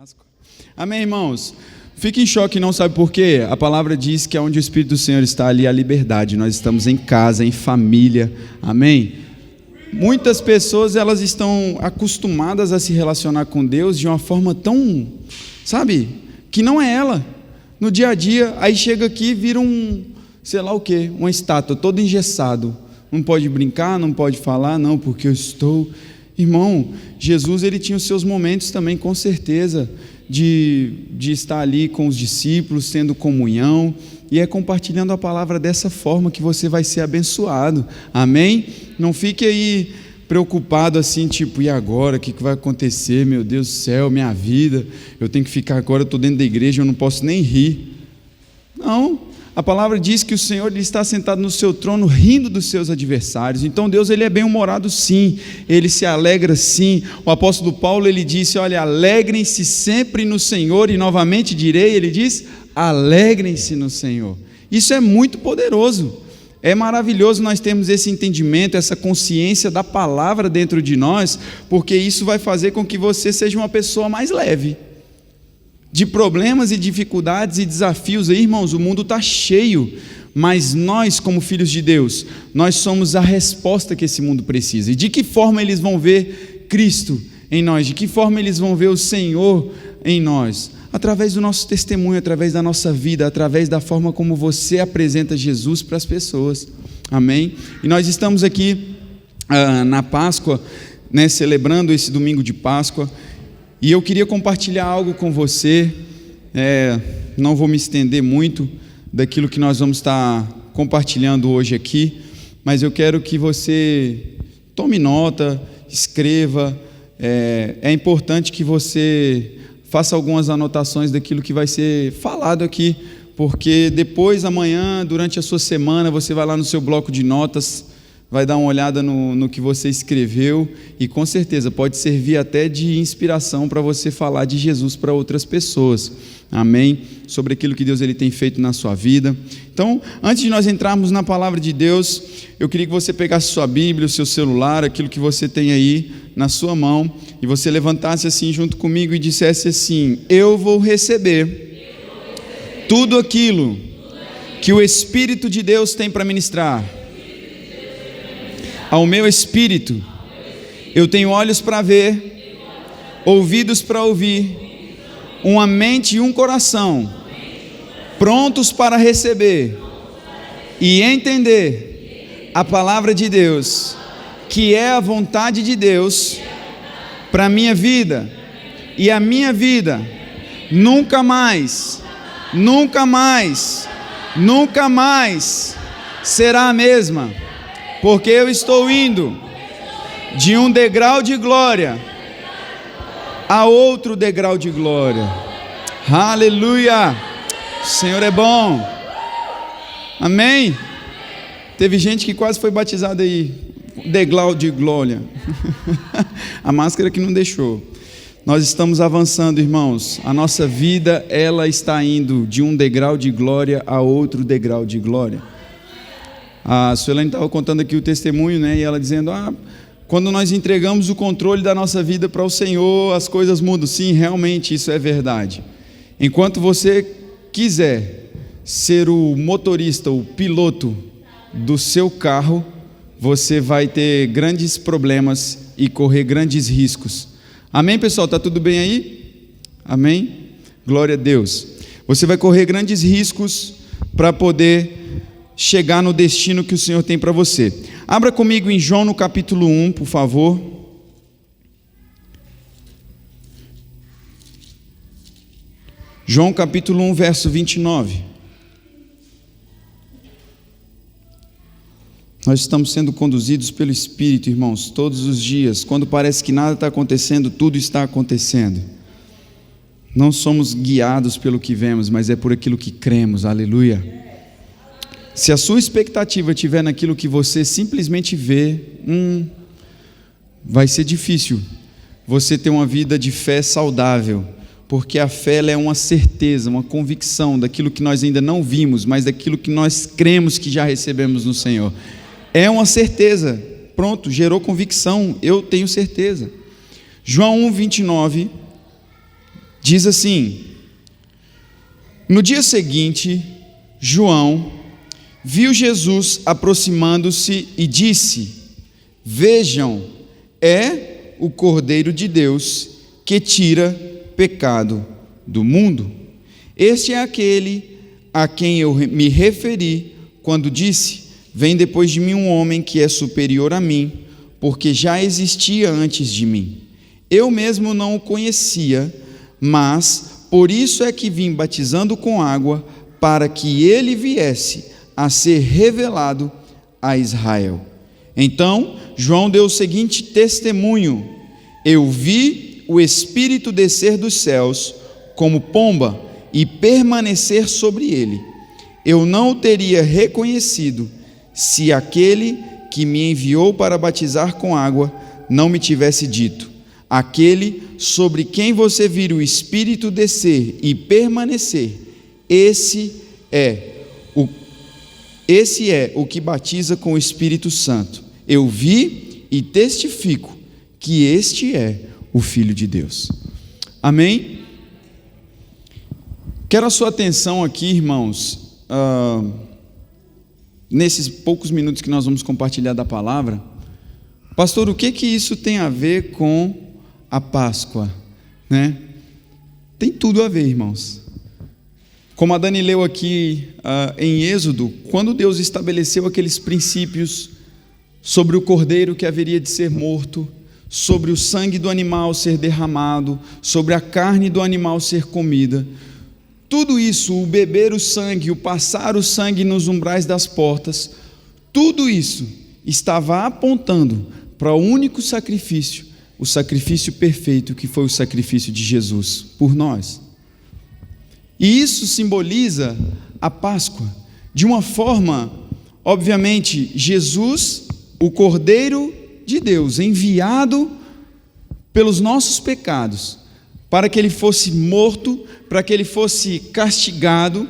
Páscoa. Amém, irmãos? Fique em choque, não sabe por quê? A palavra diz que onde o Espírito do Senhor está, ali há liberdade. Nós estamos em casa, em família. Amém? Muitas pessoas, elas estão acostumadas a se relacionar com Deus de uma forma tão, sabe, que não é ela. No dia a dia, aí chega aqui e vira sei lá o quê, uma estátua, todo engessado. Não pode brincar, não pode falar, não, porque eu estou... Irmão, Jesus, ele tinha os seus momentos também, com certeza, de estar ali com os discípulos, tendo comunhão, e é compartilhando a palavra dessa forma que você vai ser abençoado, amém? Não fique aí preocupado assim, tipo, e agora, o que vai acontecer, meu Deus do céu, minha vida, eu tenho que ficar agora, eu estou dentro da igreja, eu não posso nem rir. Não, a palavra diz que o Senhor ele está sentado no seu trono, rindo dos seus adversários. Então Deus ele é bem-humorado sim, ele se alegra sim. O apóstolo Paulo ele disse, olha, alegrem-se sempre no Senhor, e novamente direi, ele diz, alegrem-se no Senhor. Isso é muito poderoso, é maravilhoso nós termos esse entendimento, essa consciência da palavra dentro de nós, porque isso vai fazer com que você seja uma pessoa mais leve. De problemas e dificuldades e desafios, aí, irmãos, o mundo está cheio, mas nós, como filhos de Deus, nós somos a resposta que esse mundo precisa. E de que forma eles vão ver Cristo em nós? De que forma eles vão ver o Senhor em nós? Através do nosso testemunho, através da nossa vida, através da forma como você apresenta Jesus para as pessoas, amém? E nós estamos aqui na Páscoa, né, celebrando esse domingo de Páscoa. E eu queria compartilhar algo com você, não vou me estender muito daquilo que nós vamos estar compartilhando hoje aqui, mas eu quero que você tome nota, escreva, é importante que você faça algumas anotações daquilo que vai ser falado aqui, porque depois, amanhã, durante a sua semana, você vai lá no seu bloco de notas, vai dar uma olhada no que você escreveu e com certeza pode servir até de inspiração para você falar de Jesus para outras pessoas, amém? Sobre aquilo que Deus ele tem feito na sua vida. Então, antes de nós entrarmos na palavra de Deus, eu queria que você pegasse sua Bíblia, o seu celular, aquilo que você tem aí na sua mão, e você levantasse assim junto comigo e dissesse assim: eu vou receber tudo aquilo que o Espírito de Deus tem para ministrar. Ao meu espírito, eu tenho olhos para ver, ouvidos para ouvir, uma mente e um coração prontos para receber e entender a palavra de Deus, que é a vontade de Deus para a minha vida, e a minha vida nunca mais será a mesma. Porque eu estou indo de um degrau de glória a outro degrau de glória. Aleluia! O Senhor é bom. Amém? Teve gente que quase foi batizada aí. Degrau de glória. A máscara que não deixou. Nós estamos avançando, irmãos. A nossa vida, ela está indo de um degrau de glória a outro degrau de glória. A Suelane estava contando aqui o testemunho, né? E ela dizendo, quando nós entregamos o controle da nossa vida para o Senhor, as coisas mudam. Sim, realmente isso é verdade. Enquanto você quiser ser o motorista, o piloto do seu carro, você vai ter grandes problemas e correr grandes riscos. Amém, pessoal? Está tudo bem aí? Amém? Glória a Deus. Você vai correr grandes riscos para poder chegar no destino que o Senhor tem para você. Abra comigo em João no capítulo 1, por favor. João capítulo 1, verso 29. Nós estamos sendo conduzidos pelo Espírito, irmãos, todos os dias. Quando parece que nada está acontecendo, tudo está acontecendo. Não somos guiados pelo que vemos, mas é por aquilo que cremos. Aleluia. Se a sua expectativa estiver naquilo que você simplesmente vê, vai ser difícil você ter uma vida de fé saudável, porque a fé ela é uma certeza, uma convicção daquilo que nós ainda não vimos, mas daquilo que nós cremos que já recebemos no Senhor. É uma certeza, pronto, gerou convicção, eu tenho certeza. João 1, 29 Diz assim: no dia seguinte, João viu Jesus aproximando-se e disse: vejam, é o Cordeiro de Deus que tira pecado do mundo. Este é aquele a quem eu me referi quando disse: vem depois de mim um homem que é superior a mim, porque já existia antes de mim. Eu mesmo não o conhecia, mas por isso é que vim batizando com água, para que ele viesse a ser revelado a Israel. Então João deu o seguinte testemunho: eu vi o Espírito descer dos céus como pomba e permanecer sobre ele. Eu não o teria reconhecido se aquele que me enviou para batizar com água não me tivesse dito: aquele sobre quem você vira o Espírito descer e permanecer, esse é o que batiza com o Espírito Santo. Eu vi e testifico que este é o Filho de Deus. Amém? Quero a sua atenção aqui, irmãos, nesses poucos minutos que nós vamos compartilhar da palavra. Pastor, o que isso tem a ver com a Páscoa, né? Tem tudo a ver, irmãos. Como a Dani leu aqui em Êxodo, quando Deus estabeleceu aqueles princípios sobre o cordeiro que haveria de ser morto, sobre o sangue do animal ser derramado, sobre a carne do animal ser comida, tudo isso, o beber o sangue, o passar o sangue nos umbrais das portas, tudo isso estava apontando para o único sacrifício, o sacrifício perfeito, que foi o sacrifício de Jesus por nós. E isso simboliza a Páscoa, de uma forma, obviamente, Jesus, o Cordeiro de Deus, enviado pelos nossos pecados, para que ele fosse morto, para que ele fosse castigado,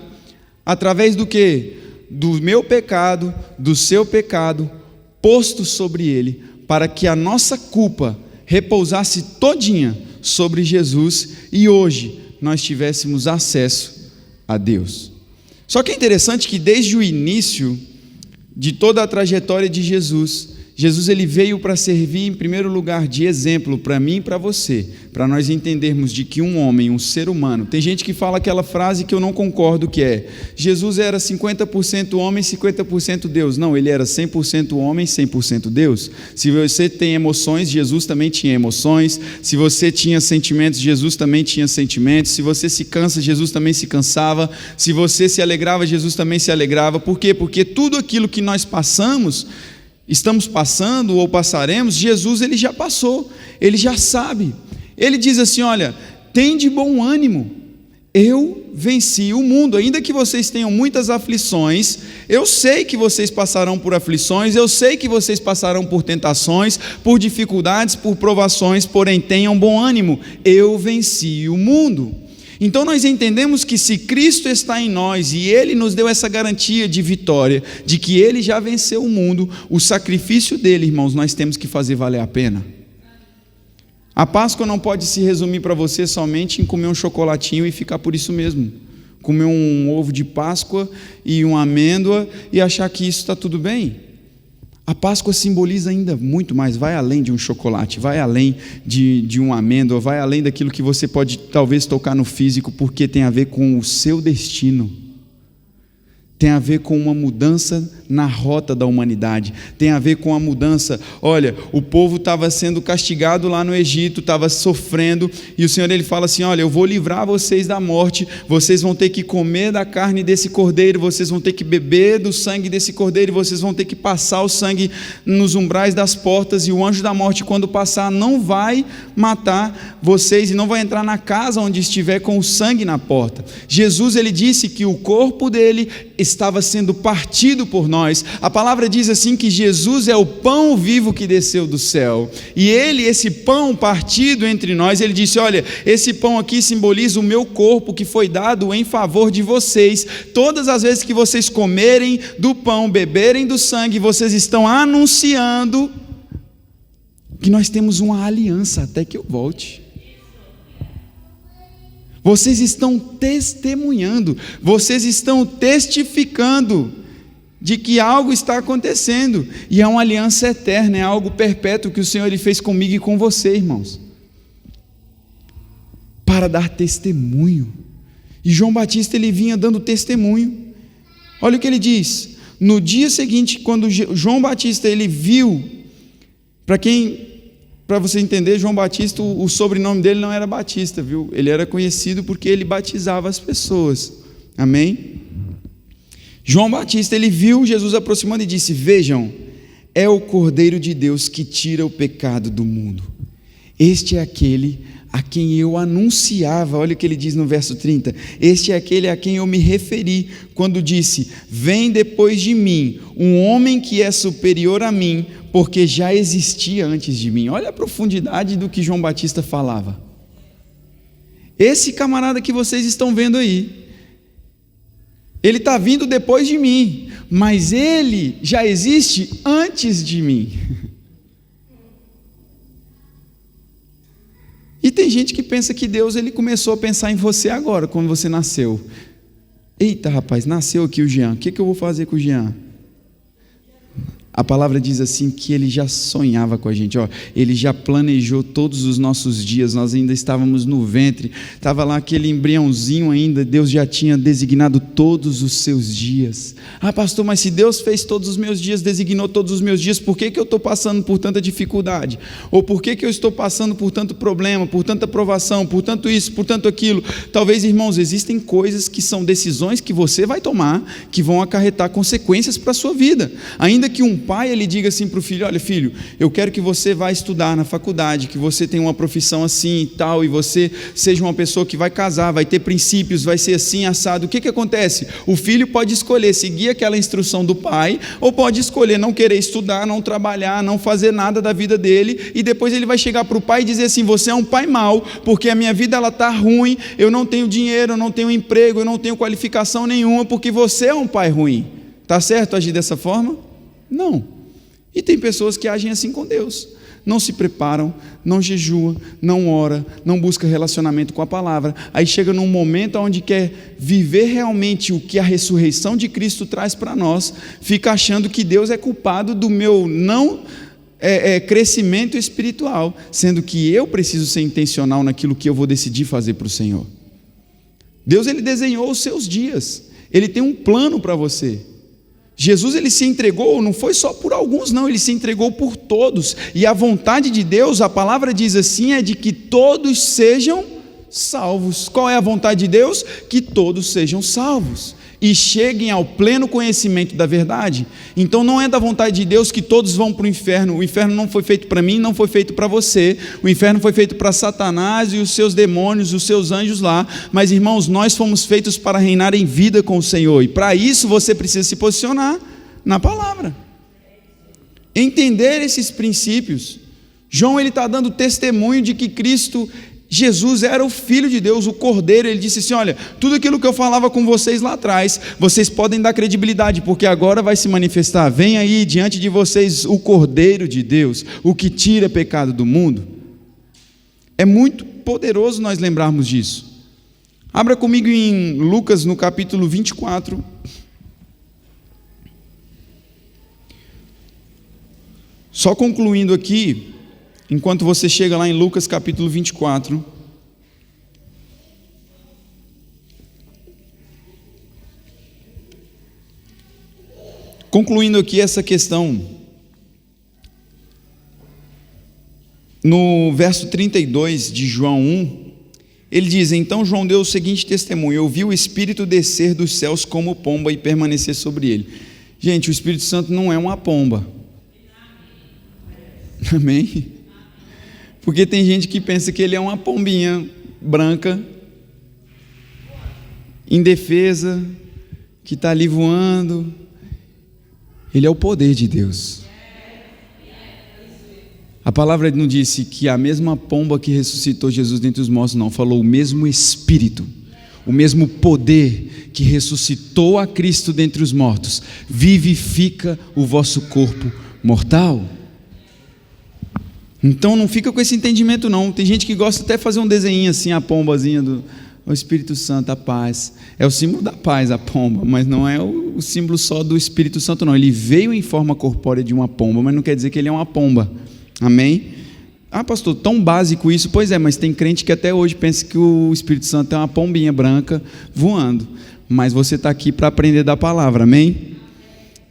através do quê? Do meu pecado, do seu pecado, posto sobre ele, para que a nossa culpa repousasse todinha sobre Jesus, e hoje nós tivéssemos acesso a Deus. Só que é interessante que desde o início de toda a trajetória de Jesus, ele veio para servir em primeiro lugar de exemplo para mim e para você, para nós entendermos de que um homem, um ser humano, tem gente que fala aquela frase que eu não concordo, que é: Jesus era 50% homem, 50% Deus. Não, ele era 100% homem, 100% Deus. Se você tem emoções, Jesus também tinha emoções. Se você tinha sentimentos, Jesus também tinha sentimentos. Se você se cansa, Jesus também se cansava. Se você se alegrava, Jesus também se alegrava. Por quê? Porque tudo aquilo que nós estamos passando ou passaremos, Jesus ele já passou, ele já sabe. Ele diz assim: olha, tem de bom ânimo, eu venci o mundo. Ainda que vocês tenham muitas aflições, eu sei que vocês passarão por aflições, eu sei que vocês passarão por tentações, por dificuldades, por provações, porém tenham bom ânimo, eu venci o mundo. Então nós entendemos que se Cristo está em nós e Ele nos deu essa garantia de vitória, de que Ele já venceu o mundo, o sacrifício dele, irmãos, nós temos que fazer valer a pena. A Páscoa não pode se resumir para você somente em comer um chocolatinho e ficar por isso mesmo. Comer um ovo de Páscoa e uma amêndoa e achar que isso está tudo bem. A Páscoa simboliza ainda muito mais, vai além de um chocolate, vai além de uma amêndoa, vai além daquilo que você pode talvez tocar no físico, porque tem a ver com o seu destino, tem a ver com uma mudança na rota da humanidade, tem a ver com a mudança. Olha, o povo estava sendo castigado lá no Egito, estava sofrendo, e o Senhor ele fala assim: olha, eu vou livrar vocês da morte, vocês vão ter que comer da carne desse cordeiro, vocês vão ter que beber do sangue desse cordeiro, vocês vão ter que passar o sangue nos umbrais das portas, e o anjo da morte, quando passar, não vai matar vocês e não vai entrar na casa onde estiver com o sangue na porta. Jesus ele disse que o corpo dele estava sendo partido por nós. A palavra diz assim que Jesus é o pão vivo que desceu do céu, e ele, esse pão partido entre nós, ele disse: olha, esse pão aqui simboliza o meu corpo que foi dado em favor de vocês. Todas as vezes que vocês comerem do pão, beberem do sangue, vocês estão anunciando que nós temos uma aliança até que eu volte. Vocês estão testemunhando, vocês estão testificando de que algo está acontecendo, e é uma aliança eterna, é algo perpétuo que o Senhor ele fez comigo e com você, irmãos, para dar testemunho. E João Batista ele vinha dando testemunho. Olha o que ele diz: no dia seguinte, quando João Batista ele viu, para você entender, João Batista, o sobrenome dele não era Batista, viu? Ele era conhecido porque ele batizava as pessoas. Amém? João Batista, ele viu Jesus aproximando e disse: vejam, é o Cordeiro de Deus que tira o pecado do mundo. Este é aquele a quem eu anunciava. Olha o que ele diz no verso 30. Este é aquele a quem eu me referi quando disse: vem depois de mim um homem que é superior a mim, porque já existia antes de mim. Olha a profundidade do que João Batista falava. Esse camarada que vocês estão vendo aí, ele está vindo depois de mim, mas ele já existe antes de mim. E tem gente que pensa que Deus ele começou a pensar em você agora, quando você nasceu. Eita, rapaz, nasceu aqui o Jean, o que eu vou fazer com o Jean? A palavra diz assim que ele já sonhava com a gente, ele já planejou todos os nossos dias, nós ainda estávamos no ventre, estava lá aquele embriãozinho ainda, Deus já tinha designado todos os seus dias. Ah, pastor, mas se Deus fez todos os meus dias, designou todos os meus dias, por que eu estou passando por tanta dificuldade? Ou por que eu estou passando por tanto problema, por tanta provação, por tanto isso, por tanto aquilo? Talvez, irmãos, existem coisas que são decisões que você vai tomar, que vão acarretar consequências para a sua vida, ainda que um pai ele diga assim para o filho: olha filho, eu quero que você vá estudar na faculdade, que você tenha uma profissão assim e tal, e você seja uma pessoa que vai casar, vai ter princípios, vai ser assim, assado. O que acontece? O filho pode escolher seguir aquela instrução do pai, ou pode escolher não querer estudar, não trabalhar, não fazer nada da vida dele, e depois ele vai chegar para o pai e dizer assim: você é um pai mau, porque a minha vida está ruim, eu não tenho dinheiro, eu não tenho emprego, eu não tenho qualificação nenhuma, porque você é um pai ruim. Está certo agir dessa forma? Não. E tem pessoas que agem assim com Deus, não se preparam, não jejua, não ora, não busca relacionamento com a palavra, aí chega num momento onde quer viver realmente o que a ressurreição de Cristo traz para nós, fica achando que Deus é culpado do meu não crescimento espiritual, sendo que eu preciso ser intencional naquilo que eu vou decidir fazer para o Senhor. Deus ele desenhou os seus dias, ele tem um plano para você. Jesus ele se entregou, não foi só por alguns não, ele se entregou por todos, e a vontade de Deus, a palavra diz assim, é de que todos sejam salvos. Qual é a vontade de Deus? Que todos sejam salvos e cheguem ao pleno conhecimento da verdade. Então não é da vontade de Deus que todos vão para o inferno não foi feito para mim, não foi feito para você, o inferno foi feito para Satanás e os seus demônios, os seus anjos lá, mas irmãos, nós fomos feitos para reinar em vida com o Senhor, e para isso você precisa se posicionar na palavra, entender esses princípios. João ele está dando testemunho de que Cristo Jesus era o Filho de Deus, o Cordeiro. Ele disse assim: olha, tudo aquilo que eu falava com vocês lá atrás, vocês podem dar credibilidade, porque agora vai se manifestar, vem aí diante de vocês o Cordeiro de Deus, o que tira pecado do mundo. É muito poderoso nós lembrarmos disso. Abra comigo em Lucas no capítulo 24. Só concluindo aqui, enquanto você chega lá em Lucas capítulo 24, concluindo aqui essa questão, no verso 32 de João 1, ele diz: então João deu o seguinte testemunho: eu vi o Espírito descer dos céus como pomba e permanecer sobre ele. Gente, o Espírito Santo não é uma pomba. Amém? Porque tem gente que pensa que ele é uma pombinha branca, indefesa, que está ali voando. Ele é o poder de Deus. A palavra não disse que a mesma pomba que ressuscitou Jesus dentre os mortos, não, falou o mesmo Espírito, o mesmo poder que ressuscitou a Cristo dentre os mortos, vivifica o vosso corpo mortal. Então não fica com esse entendimento não. Tem gente que gosta até de fazer um desenho assim, a pombazinha O Espírito Santo, a paz. É o símbolo da paz, a pomba, mas não é o símbolo só do Espírito Santo, não. Ele veio em forma corpórea de uma pomba, mas não quer dizer que ele é uma pomba. Amém? Ah, pastor, tão básico isso. Pois é, mas tem crente que até hoje pensa que o Espírito Santo é uma pombinha branca voando. Mas você está aqui para aprender da palavra, amém?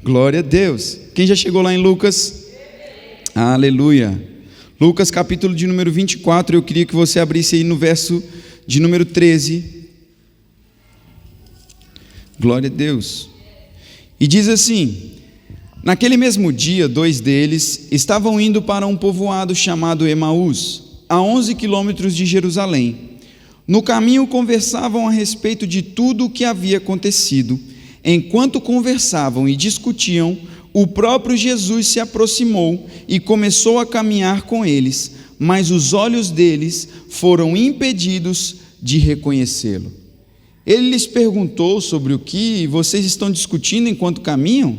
Glória a Deus. Quem já chegou lá em Lucas? Aleluia. Lucas capítulo de número 24, eu queria que você abrisse aí no verso de número 13. Glória a Deus. E diz assim: naquele mesmo dia, 2 deles estavam indo para um povoado chamado Emaús, a 11 quilômetros de Jerusalém. No caminho conversavam a respeito de tudo o que havia acontecido. Enquanto conversavam e discutiam, o próprio Jesus se aproximou e começou a caminhar com eles, mas os olhos deles foram impedidos de reconhecê-lo. Ele lhes perguntou sobre o que vocês estão discutindo enquanto caminham?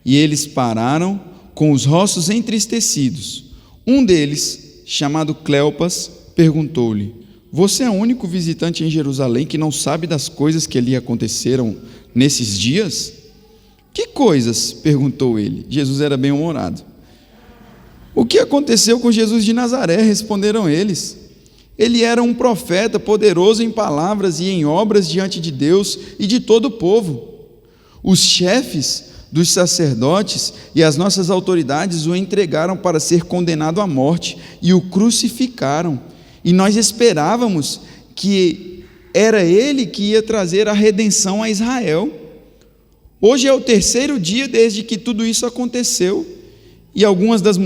E eles pararam com os rostos entristecidos. Um deles, chamado Cleopas, perguntou-lhe: você é o único visitante em Jerusalém que não sabe das coisas que ali aconteceram nesses dias? Que coisas? Perguntou ele. Jesus era bem-humorado. O que aconteceu com Jesus de Nazaré? Responderam eles. Ele era um profeta poderoso em palavras e em obras diante de Deus e de todo o povo. Os chefes dos sacerdotes e as nossas autoridades o entregaram para ser condenado à morte e o crucificaram. E nós esperávamos que era ele que ia trazer a redenção a Israel. Hoje é o 3º dia desde que tudo isso aconteceu, e algumas das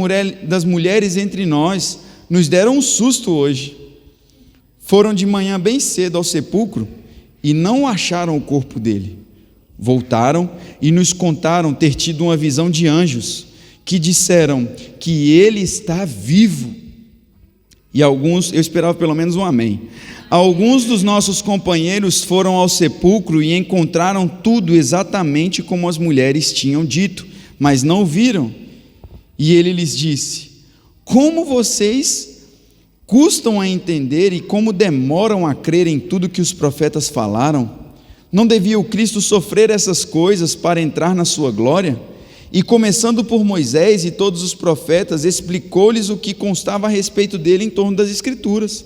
mulheres entre nós nos deram um susto hoje. Foram de manhã bem cedo ao sepulcro e não acharam o corpo dele. Voltaram e nos contaram ter tido uma visão de anjos que disseram que ele está vivo. E alguns, eu esperava pelo menos um amém. Alguns dos nossos companheiros foram ao sepulcro e encontraram tudo exatamente como as mulheres tinham dito, mas não viram. E ele lhes disse: como vocês custam a entender e como demoram a crer em tudo que os profetas falaram? Não devia o Cristo sofrer essas coisas para entrar na sua glória? E começando por Moisés e todos os profetas, explicou-lhes o que constava a respeito dele em torno das Escrituras.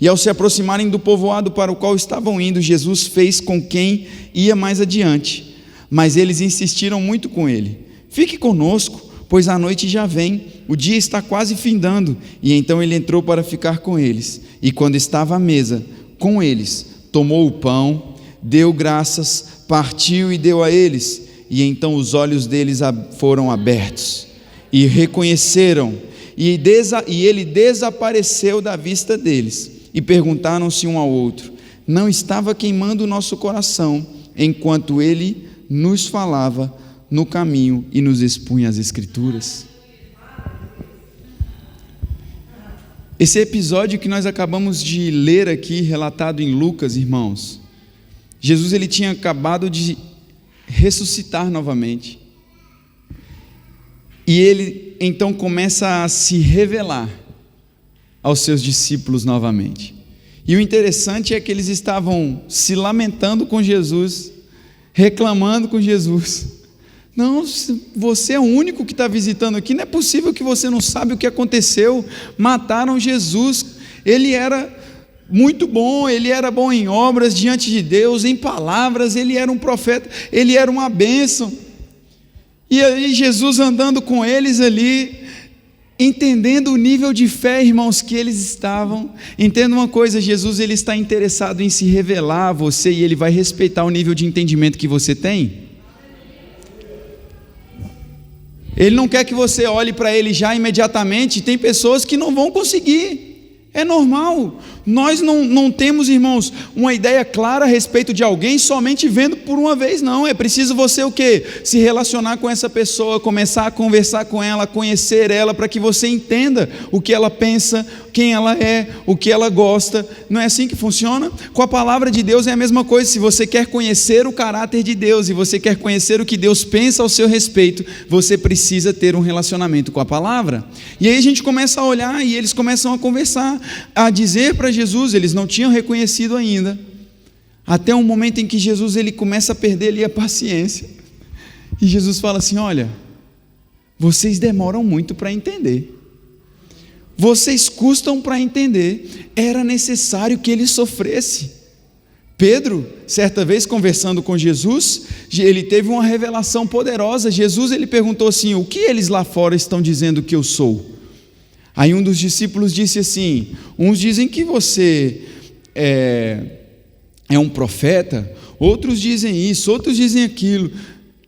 E ao se aproximarem do povoado para o qual estavam indo, Jesus fez com quem ia mais adiante. Mas eles insistiram muito com ele: fique conosco, pois a noite já vem, o dia está quase findando. E então ele entrou para ficar com eles. E quando estava à mesa com eles, tomou o pão, deu graças, partiu e deu a eles. E então os olhos deles foram abertos e reconheceram, e ele desapareceu da vista deles. E perguntaram-se um ao outro: não estava queimando o nosso coração enquanto ele nos falava no caminho e nos expunha as Escrituras? Esse episódio que nós acabamos de ler aqui, relatado em Lucas, irmãos, Jesus ele tinha acabado de ressuscitar novamente, e ele então começa a se revelar aos seus discípulos novamente. E o interessante é que eles estavam se lamentando com Jesus, reclamando com Jesus: não, você é o único que está visitando aqui, não é possível que você não sabe o que aconteceu, mataram Jesus, ele era muito bom, ele era bom em obras diante de Deus, em palavras, ele era um profeta, ele era uma bênção. E aí Jesus andando com eles ali, entendendo o nível de fé, irmãos, que eles estavam. Entenda uma coisa: Jesus ele está interessado em se revelar a você, e ele vai respeitar o nível de entendimento que você tem. Ele não quer que você olhe para ele já imediatamente. Tem pessoas que não vão conseguir, é normal. Nós não temos, irmãos, uma ideia clara a respeito de alguém somente vendo por uma vez, não. É preciso você o quê? Se relacionar com essa pessoa, começar a conversar com ela, conhecer ela, para que você entenda o que ela pensa, quem ela é, o que ela gosta. Não é assim que funciona? Com a palavra de Deus é a mesma coisa. Se você quer conhecer o caráter de Deus e você quer conhecer o que Deus pensa ao seu respeito, você precisa ter um relacionamento com a palavra. E aí a gente começa a olhar e eles começam a conversar, a dizer para Jesus, eles não tinham reconhecido ainda, até um momento em que Jesus ele começa a perder ali a paciência, e Jesus fala assim: olha, vocês demoram muito para entender, vocês custam para entender, era necessário que ele sofresse. Pedro, certa vez conversando com Jesus, ele teve uma revelação poderosa. Jesus ele perguntou assim: o que eles lá fora estão dizendo que eu sou? Aí um dos discípulos disse assim: uns dizem que você é um profeta, outros dizem isso, outros dizem aquilo.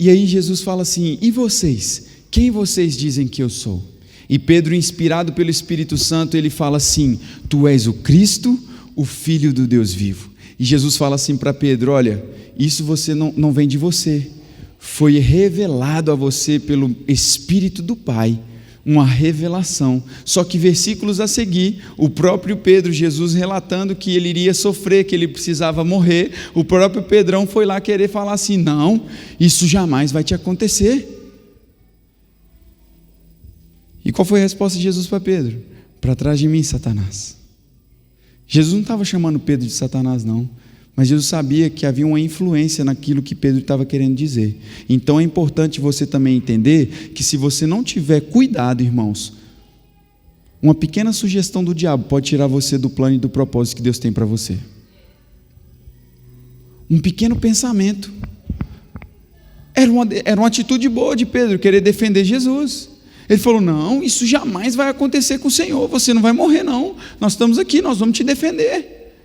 E aí Jesus fala assim: e vocês? Quem vocês dizem que eu sou? E Pedro, inspirado pelo Espírito Santo, ele fala assim: tu és o Cristo, o Filho do Deus vivo. E Jesus fala assim para Pedro: olha, isso você não vem de você, foi revelado a você pelo Espírito do Pai, uma revelação. Só que versículos a seguir, o próprio Pedro, Jesus relatando que ele iria sofrer, que ele precisava morrer, o próprio Pedrão foi lá querer falar assim: não, isso jamais vai te acontecer. E qual foi a resposta de Jesus para Pedro? Para trás de mim, Satanás. Jesus não estava chamando Pedro de Satanás, não, mas Jesus sabia que havia uma influência naquilo que Pedro estava querendo dizer. Então é importante você também entender que se você não tiver cuidado, irmãos, uma pequena sugestão do diabo pode tirar você do plano e do propósito que Deus tem para você. Um pequeno pensamento. Era uma atitude boa de Pedro, querer defender Jesus. Ele falou: não, isso jamais vai acontecer com o Senhor, você não vai morrer não, nós estamos aqui, nós vamos te defender.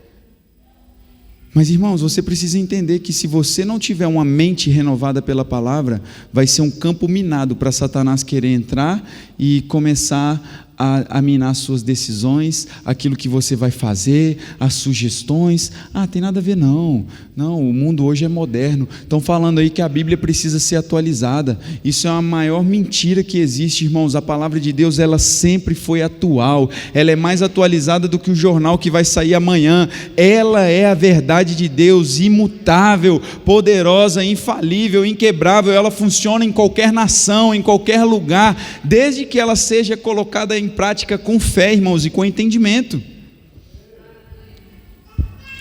Mas irmãos, você precisa entender que se você não tiver uma mente renovada pela palavra, vai ser um campo minado para Satanás querer entrar e começar a minar suas decisões, aquilo que você vai fazer, as sugestões. Tem nada a ver não, o mundo hoje é moderno, estão falando aí que a Bíblia precisa ser atualizada. Isso é a maior mentira que existe, irmãos. A palavra de Deus, ela sempre foi atual, ela é mais atualizada do que o jornal que vai sair amanhã. Ela é a verdade de Deus, imutável, poderosa, infalível, inquebrável. Ela funciona em qualquer nação, em qualquer lugar, desde que ela seja colocada em prática com fé, irmãos, e com entendimento.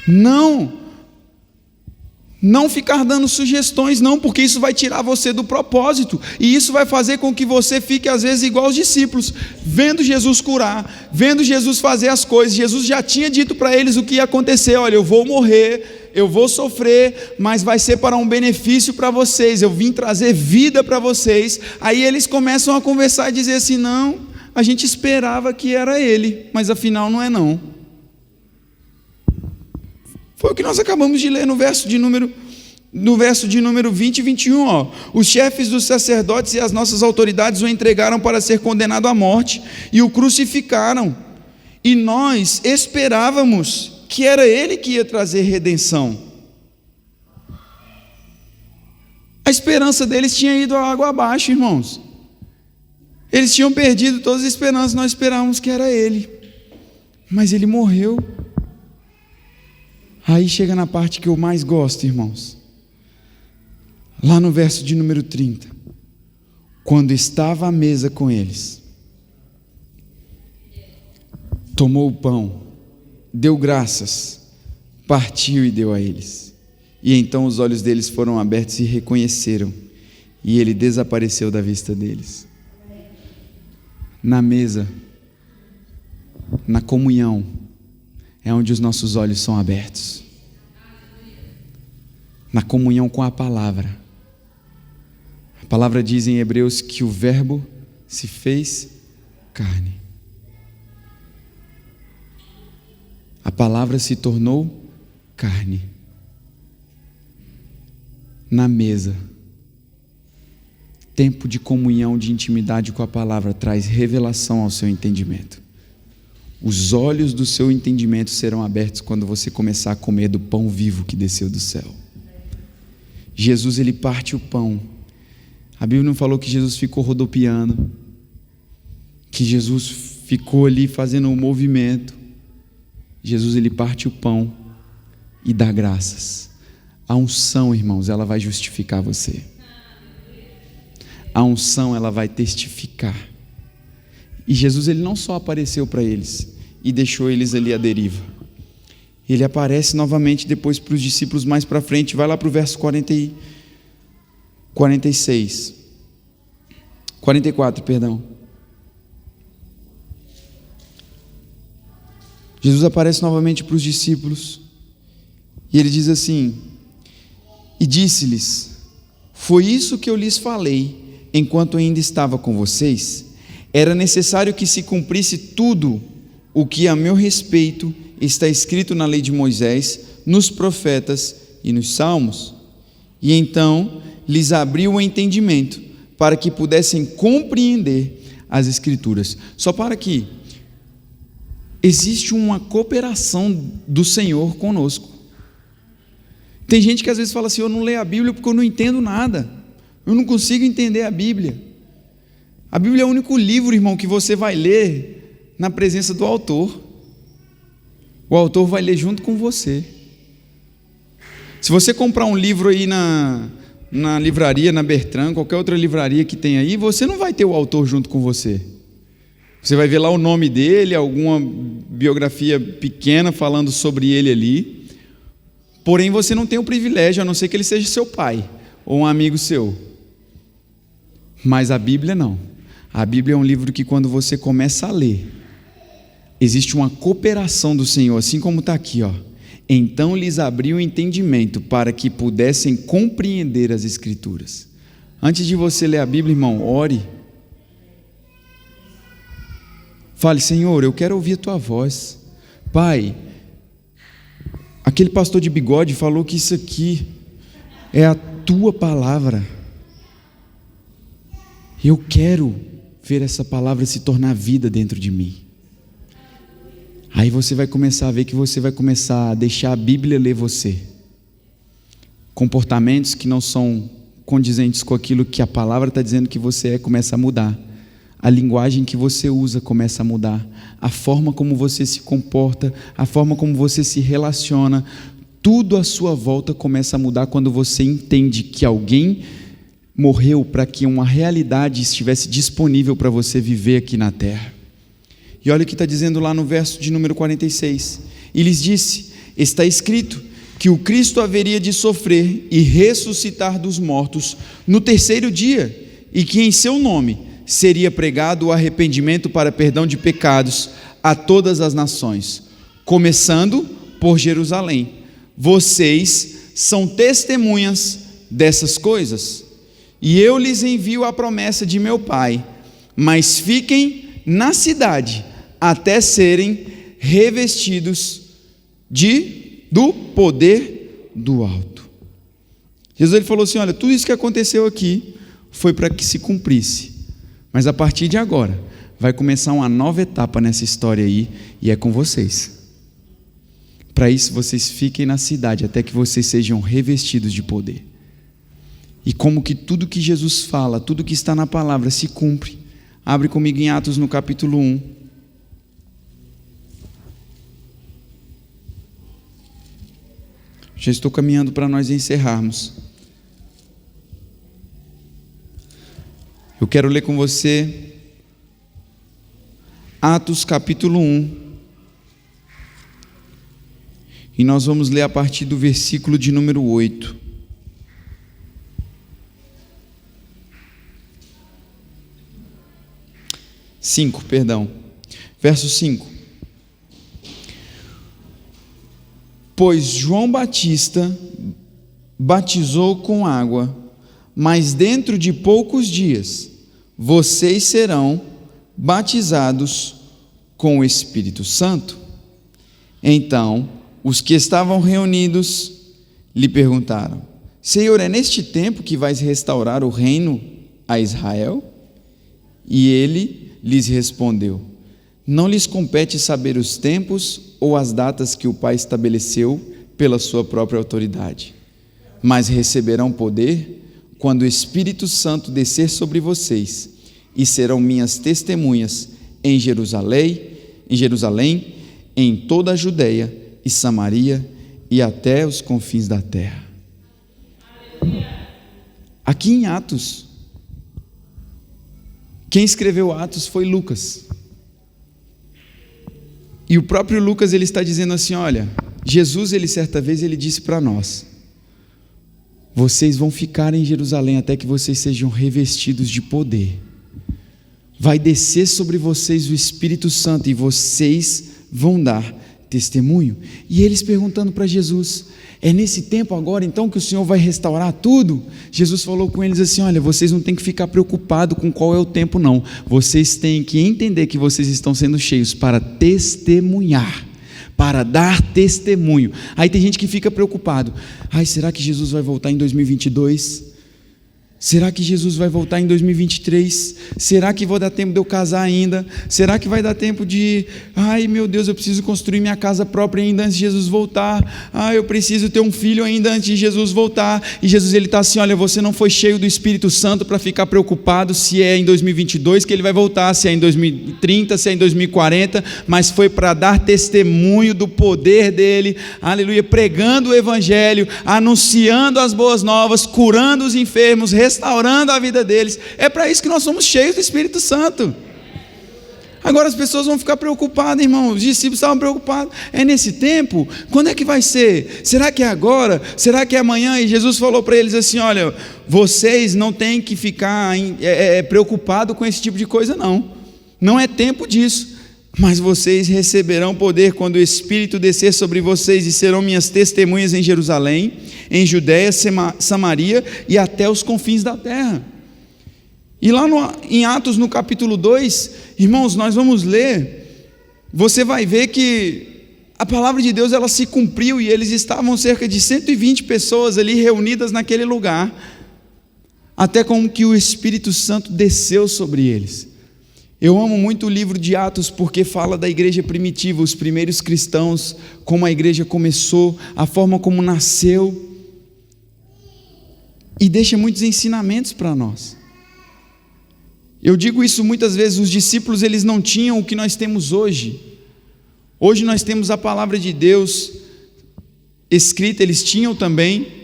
Não ficar dando sugestões, não, porque isso vai tirar você do propósito, e isso vai fazer com que você fique às vezes igual os discípulos, vendo Jesus curar, vendo Jesus fazer as coisas. Jesus já tinha dito para eles o que ia acontecer: olha, eu vou morrer, eu vou sofrer, mas vai ser para um benefício para vocês, eu vim trazer vida para vocês. Aí eles começam a conversar e dizer assim: não, a gente esperava que era ele, mas afinal não é não. Foi o que nós acabamos de ler no verso de número 20 e 21. Os chefes dos sacerdotes e as nossas autoridades o entregaram para ser condenado à morte e o crucificaram. E nós esperávamos que era ele que ia trazer redenção. A esperança deles tinha ido a água abaixo, irmãos. Eles tinham perdido todas as esperanças. Nós esperávamos que era ele, mas ele morreu. Aí chega na parte que eu mais gosto, irmãos, lá no verso de número 30, quando estava à mesa com eles, tomou o pão, deu graças, partiu e deu a eles, e então os olhos deles foram abertos e reconheceram, e ele desapareceu da vista deles. Na mesa, na comunhão, é onde os nossos olhos são abertos. Na comunhão com a palavra. A palavra diz em Hebreus que o Verbo se fez carne. A palavra se tornou carne. Na mesa, tempo de comunhão, de intimidade com a palavra traz revelação ao seu entendimento. Os olhos do seu entendimento serão abertos quando você começar a comer do pão vivo que desceu do céu. Jesus, ele parte o pão. A Bíblia não falou que Jesus ficou rodopiando, que Jesus ficou ali fazendo um movimento. Jesus, ele parte o pão e dá graças. A unção, irmãos, ela vai justificar você. A unção, ela vai testificar. E Jesus, ele não só apareceu para eles e deixou eles ali à deriva. Ele aparece novamente depois para os discípulos mais para frente. Vai lá para o verso 44, perdão. Jesus aparece novamente para os discípulos e ele diz assim: e disse-lhes: foi isso que eu lhes falei enquanto ainda estava com vocês. Era necessário que se cumprisse tudo o que a meu respeito está escrito na lei de Moisés, nos profetas e nos salmos. E então lhes abriu o entendimento para que pudessem compreender as Escrituras. Só para que existe uma cooperação do Senhor conosco. Tem gente que às vezes fala assim: eu não leio a Bíblia porque eu não entendo nada, eu não consigo entender a Bíblia. A Bíblia é o único livro, irmão, que você vai ler na presença do autor. O autor vai ler junto com você. Se você comprar um livro aí na livraria, na Bertrand, qualquer outra livraria que tem aí, você não vai ter o autor junto com você. Você vai ver lá o nome dele, alguma biografia pequena falando sobre ele ali. Porém, você não tem o privilégio, a não ser que ele seja seu pai ou um amigo seu. Mas a Bíblia não. A Bíblia é um livro que, quando você começa a ler, existe uma cooperação do Senhor, assim como está aqui, ó. Então lhes abriu o entendimento para que pudessem compreender as Escrituras. Antes de você ler a Bíblia, irmão, ore. Fale: Senhor, eu quero ouvir a tua voz. Pai, aquele pastor de bigode falou que isso aqui é a tua palavra. Eu quero ver essa palavra se tornar vida dentro de mim. Aí você vai começar a ver que você vai começar a deixar a Bíblia ler você. Comportamentos que não são condizentes com aquilo que a palavra está dizendo que você é, começa a mudar. A linguagem que você usa começa a mudar. A forma como você se comporta, a forma como você se relaciona, tudo à sua volta começa a mudar quando você entende que alguém morreu para que uma realidade estivesse disponível para você viver aqui na terra. E olha o que está dizendo lá no verso de número 46. E lhes disse: está escrito que o Cristo haveria de sofrer e ressuscitar dos mortos no terceiro dia, e que em seu nome seria pregado o arrependimento para perdão de pecados a todas as nações, começando por Jerusalém. Vocês são testemunhas dessas coisas. E eu lhes envio a promessa de meu Pai, mas fiquem na cidade até serem revestidos do poder do alto. Jesus ele falou assim: olha, tudo isso que aconteceu aqui foi para que se cumprisse, mas a partir de agora vai começar uma nova etapa nessa história aí, e é com vocês. Para isso vocês fiquem na cidade até que vocês sejam revestidos de poder. E como que tudo que Jesus fala, tudo que está na palavra se cumpre. Abre comigo em Atos no capítulo 1. Já estou caminhando para nós encerrarmos. Eu quero ler com você Atos capítulo 1. E nós vamos ler a partir do versículo de número 8. Verso 5. Pois João Batista batizou com água, mas dentro de poucos dias vocês serão batizados com o Espírito Santo. Então os que estavam reunidos lhe perguntaram: Senhor, é neste tempo que vais restaurar o reino a Israel? E ele lhes respondeu: não lhes compete saber os tempos ou as datas que o Pai estabeleceu pela sua própria autoridade, mas receberão poder quando o Espírito Santo descer sobre vocês, e serão minhas testemunhas em Jerusalém, em toda a Judeia e Samaria e até os confins da terra. Aqui em Atos, quem escreveu Atos foi Lucas. E o próprio Lucas ele está dizendo assim: olha, Jesus, certa vez, ele disse para nós: vocês vão ficar em Jerusalém até que vocês sejam revestidos de poder. Vai descer sobre vocês o Espírito Santo e vocês vão dar testemunho. E eles perguntando para Jesus: é nesse tempo agora então que o Senhor vai restaurar tudo? Jesus falou com eles assim: olha, vocês não têm que ficar preocupados com qual é o tempo não, vocês têm que entender que vocês estão sendo cheios para testemunhar, para dar testemunho. Aí tem gente que fica preocupado: ai, será que Jesus vai voltar em 2022? Será que Jesus vai voltar em 2023? Será que vou dar tempo de eu casar ainda? Será que vai dar tempo de... ai meu Deus, eu preciso construir minha casa própria ainda antes de Jesus voltar. Eu preciso ter um filho ainda antes de Jesus voltar. E Jesus, ele está assim: olha, você não foi cheio do Espírito Santo para ficar preocupado se é em 2022 que ele vai voltar, se é em 2030, se é em 2040, mas foi para dar testemunho do poder dele, aleluia, pregando o Evangelho, anunciando as boas novas, curando os enfermos, restaurando a vida deles. É para isso que nós somos cheios do Espírito Santo. Agora as pessoas vão ficar preocupadas, irmão. Os discípulos estavam preocupados: é nesse tempo? Quando é que vai ser? Será que é agora? Será que é amanhã? E Jesus falou para eles assim: olha, vocês não têm que ficar preocupados com esse tipo de coisa não. Não é tempo disso. Mas vocês receberão poder quando o Espírito descer sobre vocês, e serão minhas testemunhas em Jerusalém, em Judéia, Samaria e até os confins da terra. E lá em Atos, no capítulo 2, irmãos, nós vamos ler, você vai ver que a palavra de Deus, ela se cumpriu, e eles estavam cerca de 120 pessoas ali reunidas naquele lugar, até com que o Espírito Santo desceu sobre eles. Eu amo muito o livro de Atos, porque fala da igreja primitiva, os primeiros cristãos, como a igreja começou, a forma como nasceu, e deixa muitos ensinamentos para nós. Eu digo isso muitas vezes: os discípulos, eles não tinham o que nós temos hoje. Hoje nós temos a palavra de Deus escrita, eles tinham também.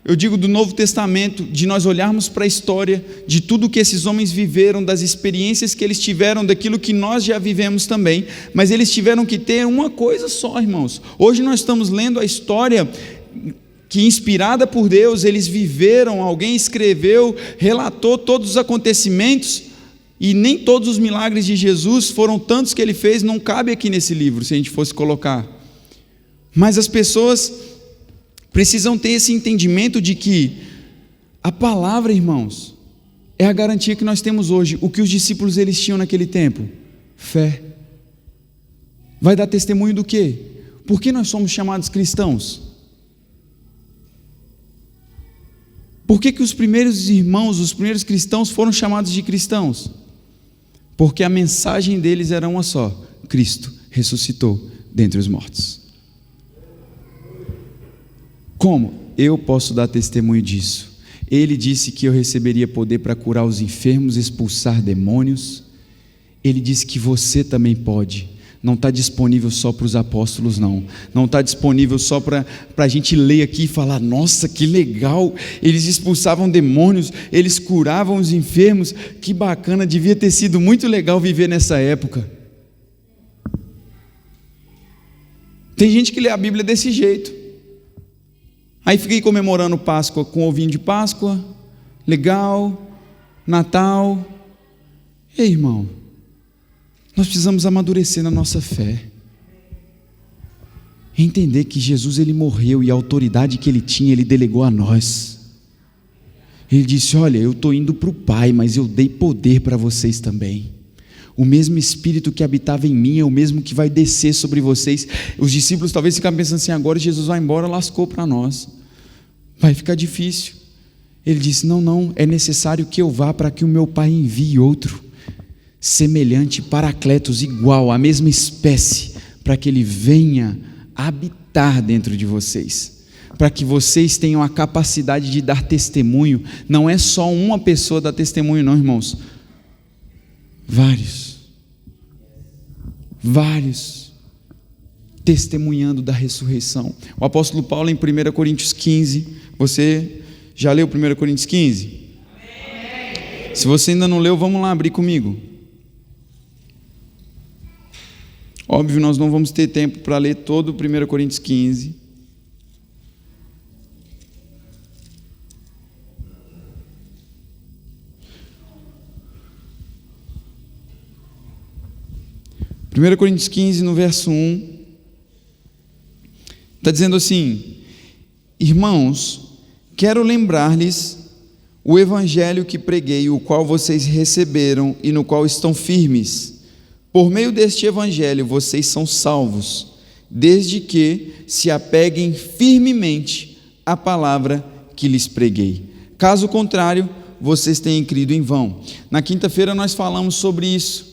Eu digo do Novo Testamento, de nós olharmos para a história, de tudo que esses homens viveram, das experiências que eles tiveram, daquilo que nós já vivemos também, mas eles tiveram que ter uma coisa só, irmãos. Hoje nós estamos lendo a história que, inspirada por Deus, eles viveram, alguém escreveu, relatou todos os acontecimentos, e nem todos os milagres de Jesus foram tantos que ele fez, não cabe aqui nesse livro, se a gente fosse colocar. Mas as pessoas precisam ter esse entendimento de que a palavra, irmãos, é a garantia que nós temos hoje. O que os discípulos eles tinham naquele tempo? Fé. Vai dar testemunho do quê? Por que nós somos chamados cristãos? Por que os primeiros irmãos, os primeiros cristãos foram chamados de cristãos? Porque a mensagem deles era uma só: Cristo ressuscitou dentre os mortos. Como? Eu posso dar testemunho disso. Ele disse que eu receberia poder para curar os enfermos, expulsar demônios. Ele disse que você também pode. Não está disponível só para os apóstolos, não. Não está disponível só para a gente ler aqui e falar: nossa, que legal, eles expulsavam demônios, eles curavam os enfermos, que bacana, devia ter sido muito legal viver nessa época. Tem gente que lê a Bíblia desse jeito. Aí fiquei comemorando Páscoa com ovinho de Páscoa, legal, Natal. Ei, irmão, nós precisamos amadurecer na nossa fé, entender que Jesus, ele morreu, e a autoridade que ele tinha, ele delegou a nós. Ele disse: olha, eu estou indo para o Pai, mas eu dei poder para vocês também. O mesmo Espírito que habitava em mim é o mesmo que vai descer sobre vocês. Os discípulos talvez ficavam pensando assim: agora Jesus vai embora, lascou para nós, vai ficar difícil. Ele disse: não, é necessário que eu vá para que o meu Pai envie outro, semelhante, paracletos, igual, a mesma espécie, para que ele venha habitar dentro de vocês, para que vocês tenham a capacidade de dar testemunho. Não é só uma pessoa dar testemunho não, irmãos, vários testemunhando da ressurreição. O apóstolo Paulo, em 1 Coríntios 15, você já leu 1 Coríntios 15? Amém. Se você ainda não leu, vamos lá abrir comigo. Óbvio, nós não vamos ter tempo para ler todo o 1 Coríntios 15. Primeiro Coríntios 15, no verso 1, está dizendo assim: irmãos, quero lembrar-lhes o evangelho que preguei, o qual vocês receberam e no qual estão firmes. Por meio deste evangelho vocês são salvos, desde que se apeguem firmemente à palavra que lhes preguei. Caso contrário, vocês têm crido em vão. Na quinta-feira nós falamos sobre isso.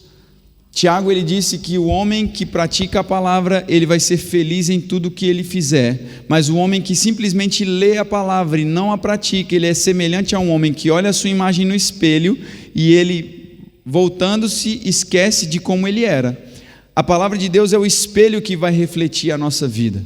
Tiago, ele disse que o homem que pratica a palavra, ele vai ser feliz em tudo que ele fizer, mas o homem que simplesmente lê a palavra e não a pratica, ele é semelhante a um homem que olha a sua imagem no espelho e ele, voltando-se, esquece de como ele era. A palavra de Deus é o espelho que vai refletir a nossa vida.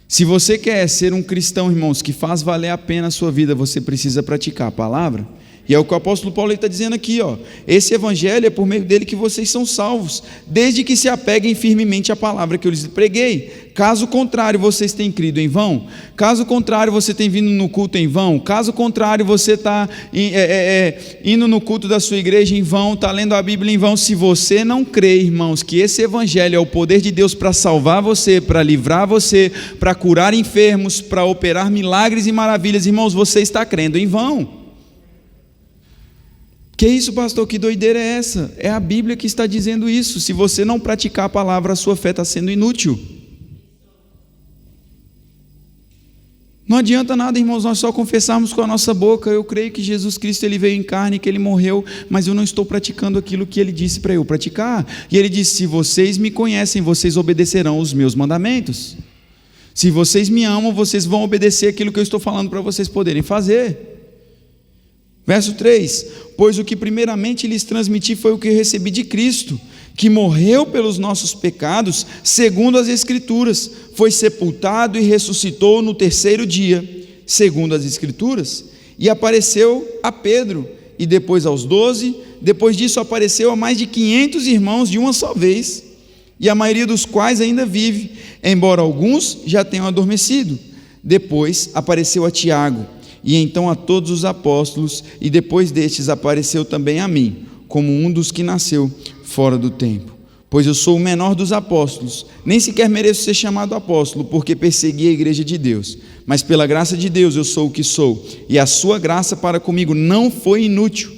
Se você quer ser um cristão, irmãos, que faz valer a pena a sua vida, você precisa praticar a palavra. E é o que o apóstolo Paulo está dizendo aqui, ó. Esse evangelho é por meio dele que vocês são salvos, desde que se apeguem firmemente à palavra que eu lhes preguei. Caso contrário, vocês têm crido em vão. Caso contrário, você tem vindo no culto em vão. Caso contrário, você está indo no culto da sua igreja em vão, está lendo a Bíblia em vão. Se você não crê, irmãos, que esse evangelho é o poder de Deus para salvar você, para livrar você, para curar enfermos, para operar milagres e maravilhas, irmãos, você está crendo em vão. Que isso, pastor? Que doideira é essa? É a Bíblia que está dizendo isso. Se você não praticar a palavra, a sua fé está sendo inútil. Não adianta nada, irmãos, nós só confessarmos com a nossa boca: eu creio que Jesus Cristo ele veio em carne, que ele morreu, mas eu não estou praticando aquilo que ele disse para eu praticar. E ele disse: se vocês me conhecem, vocês obedecerão os meus mandamentos. Se vocês me amam, vocês vão obedecer aquilo que eu estou falando para vocês poderem fazer. Verso 3: pois o que primeiramente lhes transmiti foi o que eu recebi de Cristo, que morreu pelos nossos pecados, segundo as Escrituras, foi sepultado e ressuscitou no terceiro dia, segundo as Escrituras, e apareceu a Pedro, e depois aos 12, depois disso apareceu a mais de 500 irmãos de uma só vez, e a maioria dos quais ainda vive, embora alguns já tenham adormecido. Depois apareceu a Tiago, e então a todos os apóstolos, e depois destes apareceu também a mim, como um dos que nasceu fora do tempo. Pois eu sou o menor dos apóstolos, nem sequer mereço ser chamado apóstolo, porque persegui a igreja de Deus. Mas pela graça de Deus eu sou o que sou, e a sua graça para comigo não foi inútil.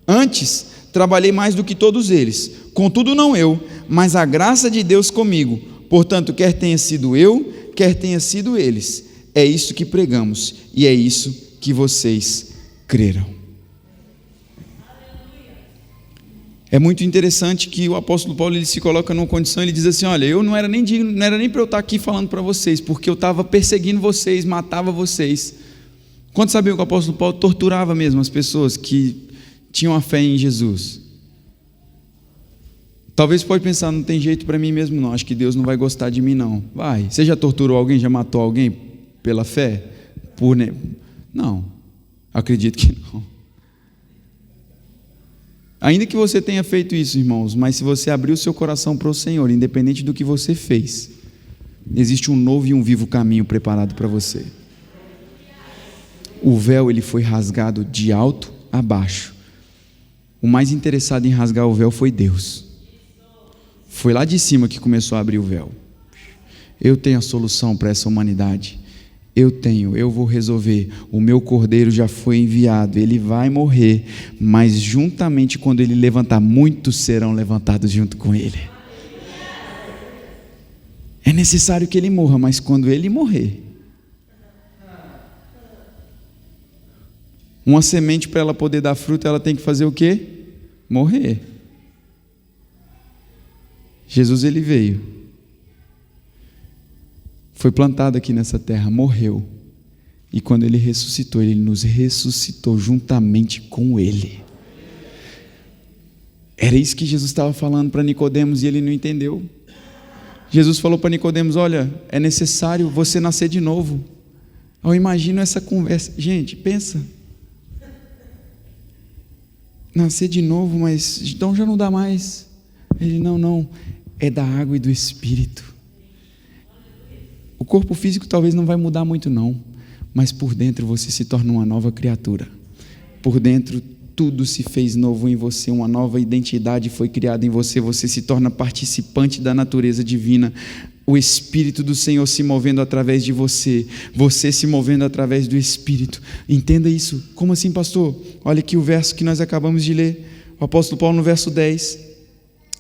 Antes, trabalhei mais do que todos eles, contudo não eu, mas a graça de Deus comigo. Portanto, quer tenha sido eu, quer tenha sido eles, é isso que pregamos, e é isso que vocês creram. É muito interessante que o apóstolo Paulo ele se coloca numa condição, ele diz assim: olha, eu não era nem digno, não era nem para eu estar aqui falando para vocês, porque eu estava perseguindo vocês, matava vocês. Quantos sabiam que o apóstolo Paulo torturava mesmo as pessoas que tinham a fé em Jesus? Talvez você pode pensar: não tem jeito para mim mesmo não, acho que Deus não vai gostar de mim não. Vai, você já torturou alguém, já matou alguém pela fé? Não, acredito que não. Ainda que você tenha feito isso, irmãos, mas se você abrir o seu coração para o Senhor, independente do que você fez, existe um novo e um vivo caminho preparado para você. O véu ele foi rasgado de alto a baixo. O mais interessado em rasgar o véu foi Deus. Foi lá de cima que começou a abrir o véu. Eu tenho a solução para essa humanidade. Eu vou resolver. O meu cordeiro já foi enviado, ele vai morrer, mas juntamente quando ele levantar, muitos serão levantados junto com ele. É necessário que ele morra, mas quando ele morrer, uma semente, para ela poder dar fruto, ela tem que fazer o quê? Morrer. Jesus ele veio, foi plantado aqui nessa terra, morreu, e quando ele ressuscitou, ele nos ressuscitou juntamente com ele. Era isso que Jesus estava falando para Nicodemos e ele não entendeu. Jesus falou para Nicodemos: olha, é necessário você nascer de novo. Eu imagino essa conversa, gente, pensa, nascer de novo, mas então já não dá mais. Ele: não, é da água e do Espírito. O corpo físico talvez não vai mudar muito não, mas por dentro você se torna uma nova criatura. Por dentro tudo se fez novo em você, uma nova identidade foi criada em você, você se torna participante da natureza divina, o Espírito do Senhor se movendo através de você, você se movendo através do Espírito. Entenda isso. Como assim, pastor? Olha aqui o verso que nós acabamos de ler, o apóstolo Paulo no verso 10.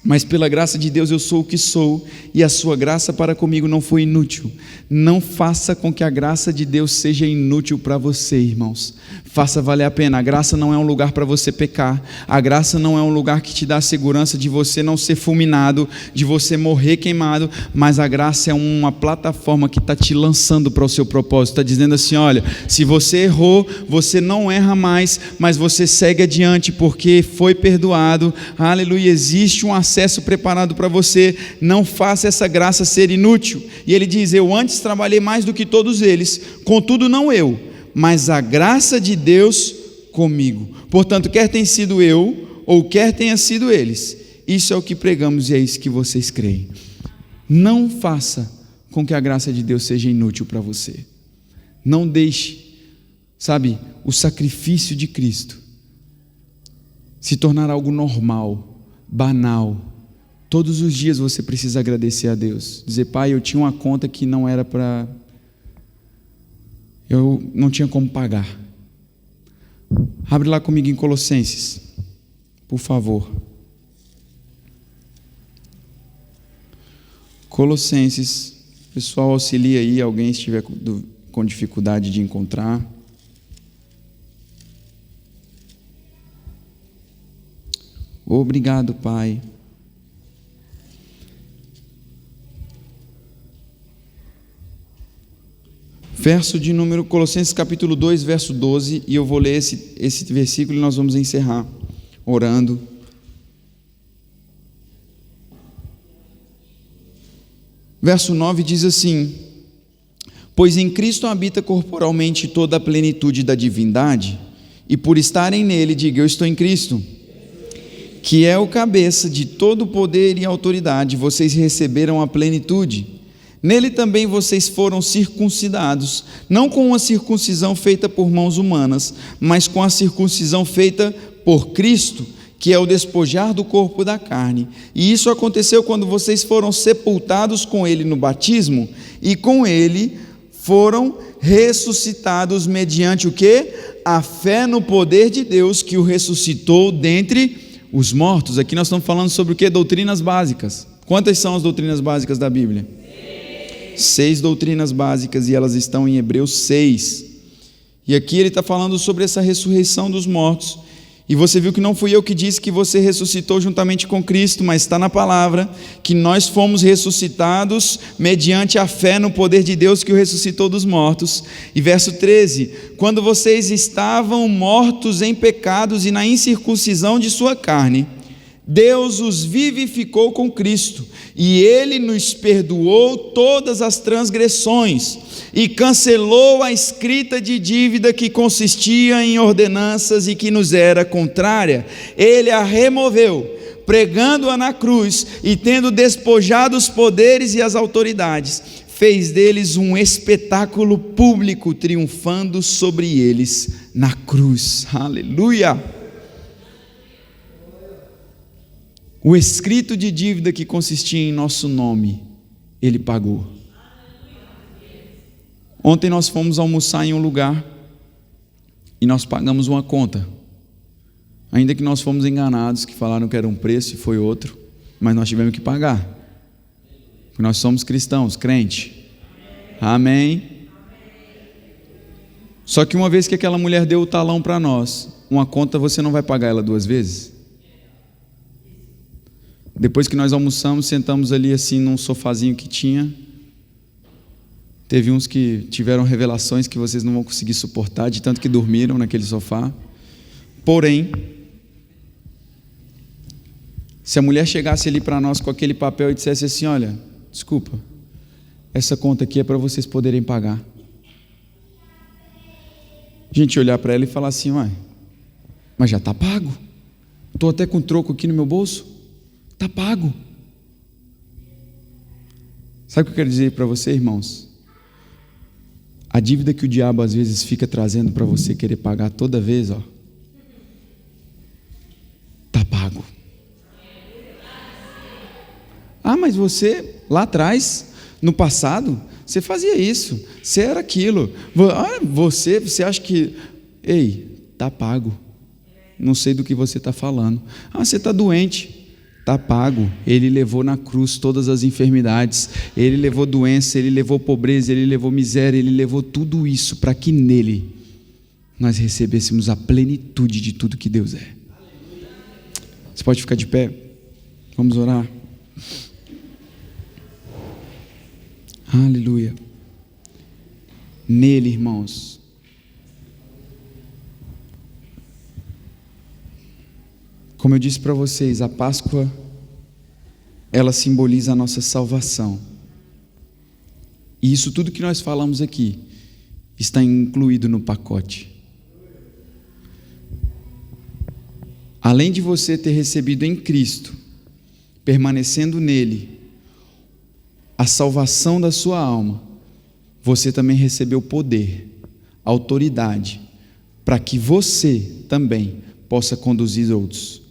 Mas pela graça de Deus eu sou o que sou, e a sua graça para comigo não foi inútil. Não faça com que a graça de Deus seja inútil para você, irmãos. Faça valer a pena. A graça não é um lugar para você pecar. A graça não é um lugar que te dá a segurança de você não ser fulminado, de você morrer queimado, mas a graça é uma plataforma que está te lançando para o seu propósito. Está dizendo assim, olha, se você errou, você não erra mais, mas você segue adiante porque foi perdoado. Aleluia, existe um acesso preparado para você. Não faça essa graça ser inútil. E ele diz, eu antes trabalhei mais do que todos eles, contudo não eu, mas a graça de Deus comigo. Portanto, quer tenha sido eu, ou quer tenha sido eles, isso é o que pregamos e é isso que vocês creem. Não faça com que a graça de Deus seja inútil para você. Não deixe, sabe, o sacrifício de Cristo se tornar algo normal, banal. Todos os dias você precisa agradecer a Deus, dizer, pai, eu tinha uma conta que não era para... eu não tinha como pagar. Abre lá comigo em Colossenses, por favor. Colossenses, pessoal, auxilia aí, alguém estiver com dificuldade de encontrar. Obrigado, Pai. Verso de número, Colossenses capítulo 2, verso 12, e eu vou ler esse versículo e nós vamos encerrar, orando. Verso 9 diz assim, pois em Cristo habita corporalmente toda a plenitude da divindade, e por estarem nele, diga, eu estou em Cristo, que é o cabeça de todo o poder e autoridade, vocês receberam a plenitude. Nele também vocês foram circuncidados, não com uma circuncisão feita por mãos humanas, mas com a circuncisão feita por Cristo, que é o despojar do corpo da carne. E isso aconteceu quando vocês foram sepultados com ele no batismo, e com ele foram ressuscitados mediante o quê? A fé no poder de Deus que o ressuscitou dentre os mortos. Aqui nós estamos falando sobre o quê? Doutrinas básicas. Quantas são as doutrinas básicas da Bíblia? 6 doutrinas básicas, e elas estão em Hebreus 6, e aqui ele está falando sobre essa ressurreição dos mortos, e você viu que não fui eu que disse que você ressuscitou juntamente com Cristo, mas está na palavra, que nós fomos ressuscitados mediante a fé no poder de Deus que o ressuscitou dos mortos. E verso 13, quando vocês estavam mortos em pecados e na incircuncisão de sua carne, Deus os vivificou com Cristo, e Ele nos perdoou todas as transgressões, e cancelou a escrita de dívida que consistia em ordenanças e que nos era contrária. Ele a removeu, pregando-a na cruz, e tendo despojado os poderes e as autoridades, fez deles um espetáculo público, triunfando sobre eles na cruz. Aleluia! O escrito de dívida que consistia em nosso nome, Ele pagou. Ontem nós fomos almoçar em um lugar e nós pagamos uma conta. Ainda que nós fomos enganados, que falaram que era um preço e foi outro, mas nós tivemos que pagar. Porque nós somos cristãos, crente. Amém. Só que uma vez que aquela mulher deu o talão para nós, uma conta você não vai pagar ela 2 vezes. Depois que nós almoçamos, sentamos ali assim num sofazinho que tinha. Teve uns que tiveram revelações que vocês não vão conseguir suportar, de tanto que dormiram naquele sofá. Porém, se a mulher chegasse ali para nós com aquele papel e dissesse assim, olha, desculpa, essa conta aqui é para vocês poderem pagar. A gente olhar para ela e falar assim, ué, mas já está pago. Estou até com troco aqui no meu bolso. Está pago. Sabe o que eu quero dizer para você, irmãos? A dívida que o diabo às vezes fica trazendo para você querer pagar toda vez, está pago. Ah, mas você, lá atrás, no passado, você fazia isso, você era aquilo. Você acha que... Ei, está pago. Não sei do que você está falando. Ah, você está doente. Está pago. Ele levou na cruz todas as enfermidades. Ele levou doença, Ele levou pobreza, Ele levou miséria, Ele levou tudo isso para que nele nós recebêssemos a plenitude de tudo que Deus é. Você pode ficar de pé? Vamos orar. Aleluia. Nele, irmãos, como eu disse para vocês, a Páscoa, ela simboliza a nossa salvação. E isso tudo que nós falamos aqui está incluído no pacote. Além de você ter recebido em Cristo, permanecendo nele, a salvação da sua alma, você também recebeu poder, autoridade, para que você também possa conduzir outros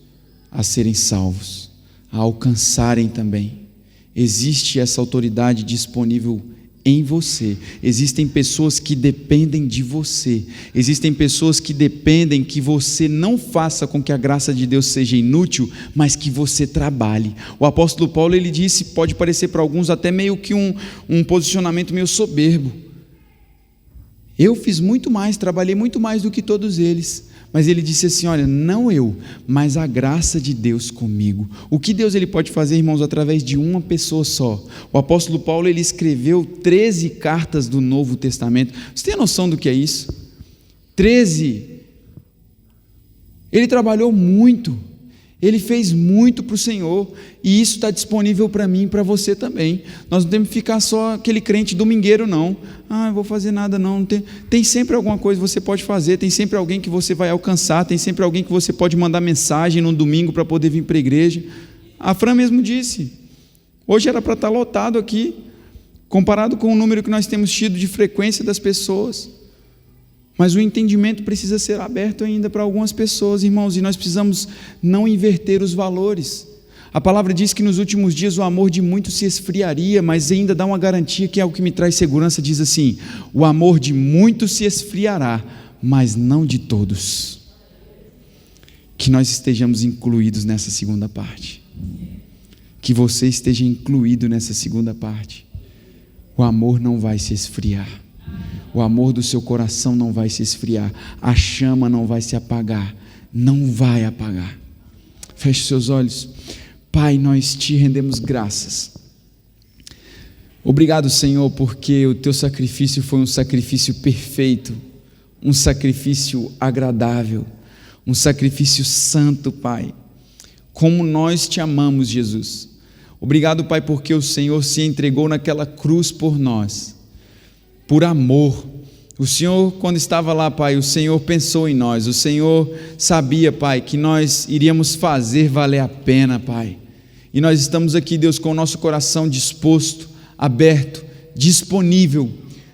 a serem salvos, a alcançarem também. Existe essa autoridade disponível em você. Existem pessoas que dependem de você. Existem pessoas que dependem que você não faça com que a graça de Deus seja inútil, mas que você trabalhe. O apóstolo Paulo, ele disse, pode parecer para alguns até meio que um posicionamento meio soberbo. Eu fiz muito mais, trabalhei muito mais do que todos eles. Mas ele disse assim, olha, não eu, mas a graça de Deus comigo. O que Deus ele pode fazer, irmãos, através de uma pessoa só? O apóstolo Paulo, ele escreveu 13 cartas do Novo Testamento. Você tem noção do que é isso? 13. Ele trabalhou muito. Ele fez muito para o Senhor, e isso está disponível para mim e para você também. Nós não temos que ficar só aquele crente domingueiro, não. Ah, não vou fazer nada, não. Tem sempre alguma coisa que você pode fazer, tem sempre alguém que você vai alcançar, tem sempre alguém que você pode mandar mensagem no domingo para poder vir para a igreja. A Fran mesmo disse, hoje era para estar lotado aqui, comparado com o número que nós temos tido de frequência das pessoas. Mas o entendimento precisa ser aberto ainda para algumas pessoas, irmãos, e nós precisamos não inverter os valores. A palavra diz que nos últimos dias o amor de muitos se esfriaria, mas ainda dá uma garantia que é o que me traz segurança, diz assim, o amor de muitos se esfriará, mas não de todos. Que nós estejamos incluídos nessa segunda parte. Que você esteja incluído nessa segunda parte. O amor não vai se esfriar. O amor do seu coração não vai se esfriar, a chama não vai se apagar, não vai apagar. Feche seus olhos. Pai, nós te rendemos graças. Obrigado, Senhor, porque o teu sacrifício foi um sacrifício perfeito, um sacrifício agradável, um sacrifício santo, Pai. Como nós te amamos, Jesus. Obrigado, Pai, porque o Senhor se entregou naquela cruz por nós. Por amor. O Senhor, quando estava lá, Pai, o Senhor pensou em nós, o Senhor sabia, Pai, que nós iríamos fazer valer a pena, Pai, e nós estamos aqui, Deus, com o nosso coração disposto, aberto, disponível,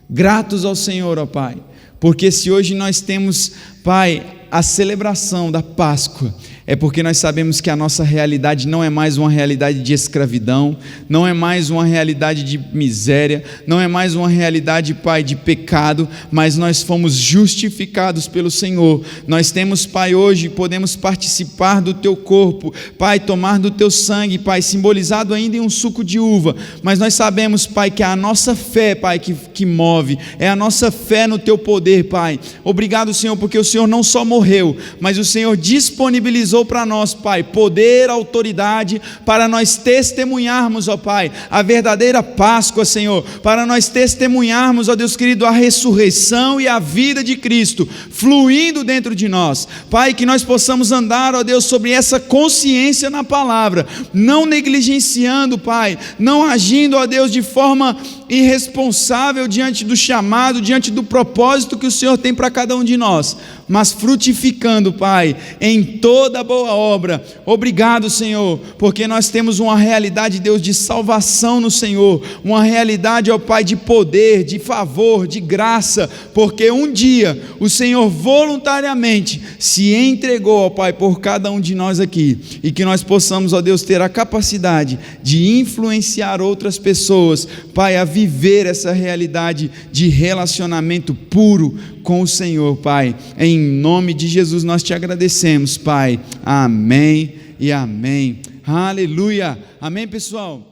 gratos ao Senhor, ó Pai, porque se hoje nós temos, Pai, a celebração da Páscoa, é porque nós sabemos que a nossa realidade não é mais uma realidade de escravidão, não é mais uma realidade de miséria, não é mais uma realidade, Pai, de pecado, mas nós fomos justificados pelo Senhor. Nós temos, Pai, hoje, podemos participar do Teu corpo, Pai, tomar do Teu sangue, Pai, simbolizado ainda em um suco de uva, mas nós sabemos, Pai, que é a nossa fé, Pai, que move, é a nossa fé no Teu poder, Pai. Obrigado, Senhor, porque o Senhor não só morreu, mas o Senhor disponibilizou para nós, Pai, poder, autoridade, para nós testemunharmos, ó Pai, a verdadeira Páscoa, Senhor, para nós testemunharmos, ó Deus querido, a ressurreição e a vida de Cristo, fluindo dentro de nós, Pai, que nós possamos andar, ó Deus, sobre essa consciência na palavra, não negligenciando, Pai, não agindo, ó Deus, de forma irresponsável diante do chamado, diante do propósito que o Senhor tem para cada um de nós, mas frutificando, Pai, em toda boa obra. Obrigado, Senhor, porque nós temos uma realidade, Deus, de salvação no Senhor, uma realidade, ó Pai, de poder, de favor, de graça, porque um dia o Senhor voluntariamente se entregou, ó Pai, por cada um de nós aqui, e que nós possamos, ó Deus, ter a capacidade de influenciar outras pessoas, Pai, a viver essa realidade de relacionamento puro com o Senhor, Pai. Em nome de Jesus nós te agradecemos, Pai. Amém e amém. Aleluia. Amém, pessoal.